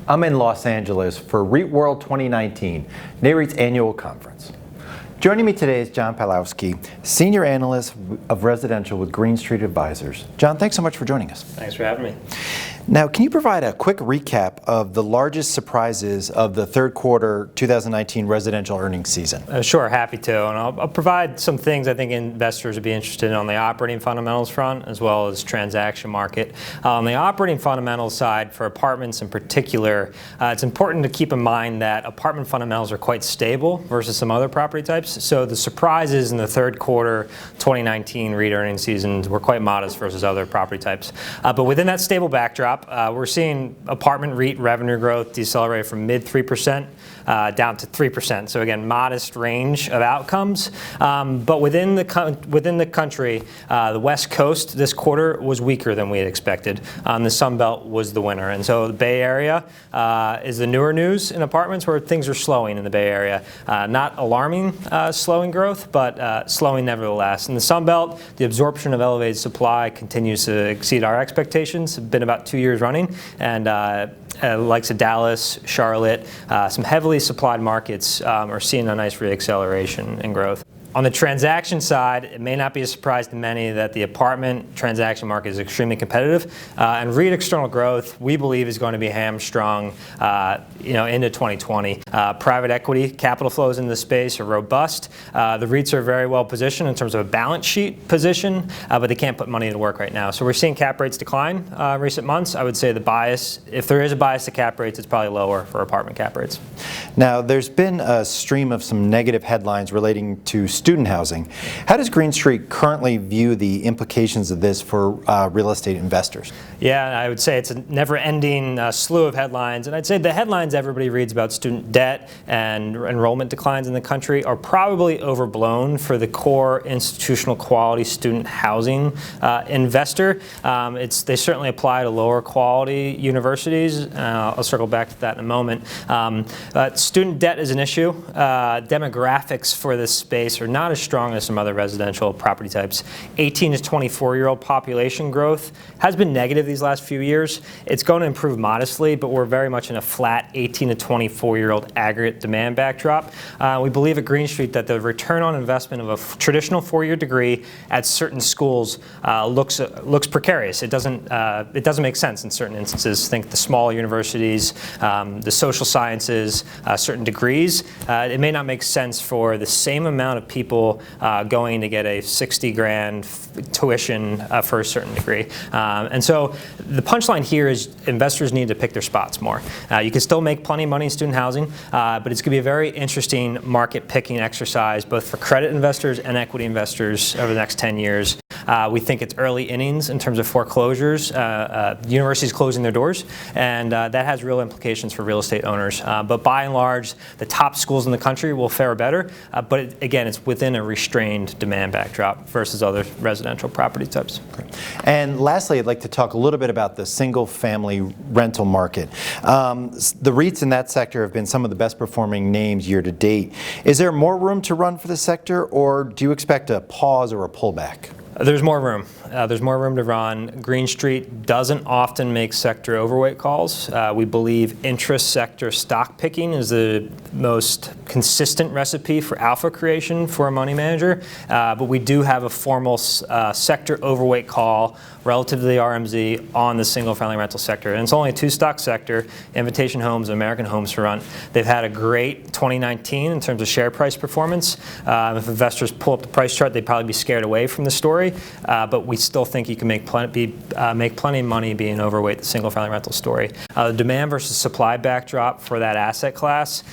I'm in Los Angeles for REIT World 2019, NAREIT's annual conference. Joining me today is John Pawlowski, Senior Analyst of Residential with Green Street Advisors. John, thanks so much for joining us. Thanks for having me. Now, can you provide a quick recap of the largest surprises of the third quarter 2019 residential earnings season? Sure, happy to. And I'll provide some things I think investors would be interested in on the operating fundamentals front as well as transaction market. On the operating fundamentals side, for apartments in particular, it's important to keep in mind that apartment fundamentals are quite stable versus some other property types. So the surprises in the third quarter 2019 REIT earnings season were quite modest versus other property types. But within that stable backdrop, we're seeing apartment REIT revenue growth decelerate from mid 3% down to 3%. So again, modest range of outcomes. But within the country, the West Coast this quarter was weaker than we had expected. The Sun Belt was the winner. And so the Bay Area is the newer news in apartments where things are slowing in the Bay Area. Not alarming slowing growth, but slowing nevertheless. In the Sun Belt, the absorption of elevated supply continues to exceed our expectations. It's been about 2 years running, and likes of Dallas, Charlotte, some heavily supplied markets are seeing a nice reacceleration in growth. On the transaction side, it may not be a surprise to many that the apartment transaction market is extremely competitive, and REIT external growth, we believe, is going to be hamstrung into 2020. Private equity capital flows into the space are robust. The REITs are very well positioned in terms of a balance sheet position, but they can't put money to work right now. So we're seeing cap rates decline in recent months. I would say the bias, if there is a bias to cap rates, it's probably lower for apartment cap rates. Now, there's been a stream of some negative headlines relating to student housing. How does Green Street currently view the implications of this for real estate investors? Yeah, I would say it's a never-ending slew of headlines, and I'd say the headlines everybody reads about student debt and enrollment declines in the country are probably overblown for the core institutional quality student housing investor. They certainly apply to lower quality universities. I'll circle back to that in a moment. Student debt is an issue. Demographics for this space are not as strong as some other residential property types. 18 to 24-year-old population growth has been negative these last few years. It's going to improve modestly, but we're very much in a flat 18 to 24-year-old aggregate demand backdrop. We believe at Green Street that the return on investment of a traditional four-year degree at certain schools looks precarious. It doesn't make sense in certain instances. Think the small universities, the social sciences, certain degrees. It may not make sense for the same amount of people going to get a 60 grand tuition for a certain degree. And so the punchline here is investors need to pick their spots more. You can still make plenty of money in student housing, but it's going to be a very interesting market picking exercise both for credit investors and equity investors over the next 10 years. We think it's early innings in terms of foreclosures, universities closing their doors, and that has real implications for real estate owners. But by and large, the top schools in the country will fare better, but again, it's within a restrained demand backdrop versus other residential property types. And lastly, I'd like to talk a little bit about the single-family rental market. The REITs in that sector have been some of the best performing names year to date. Is there more room to run for the sector, or do you expect a pause or a pullback? There's more room. There's more room to run. Green Street doesn't often make sector overweight calls. We believe interest sector stock picking is the most consistent recipe for alpha creation for a money manager. But we do have a formal sector overweight call relative to the RMZ on the single-family rental sector. And it's only a two-stock sector, Invitation Homes and American Homes Front. They've had a great 2019 in terms of share price performance. If investors pull up the price chart, they'd probably be scared away from the story. But we still think you can make plenty of money being overweight the single-family rental story. The demand versus supply backdrop for that asset class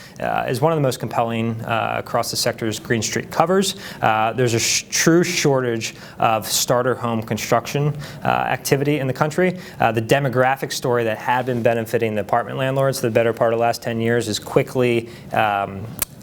is one of the most compelling across the sectors Green Street covers. There's a true shortage of starter home construction activity in the country. The demographic story that had been benefiting the apartment landlords for the better part of the last 10 years is quickly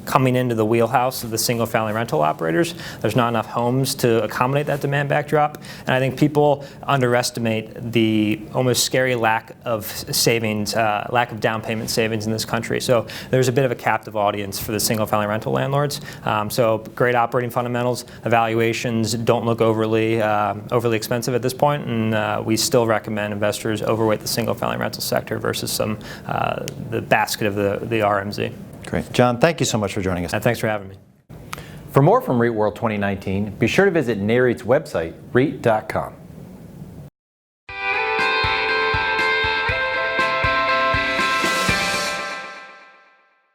coming into the wheelhouse of the single-family rental operators. There's not enough homes to accommodate that demand backdrop, and I think people underestimate the almost scary lack of savings, lack of down payment savings in this country. So there's a bit of a captive audience for the single-family rental landlords. So great operating fundamentals, evaluations don't look overly expensive at this point, and we still recommend investors overweight the single-family rental sector versus the basket of the RMZ. Great. John, thank you so much for joining us. And thanks for having me. For more from REIT World 2019, be sure to visit NAREIT's website, REIT.com.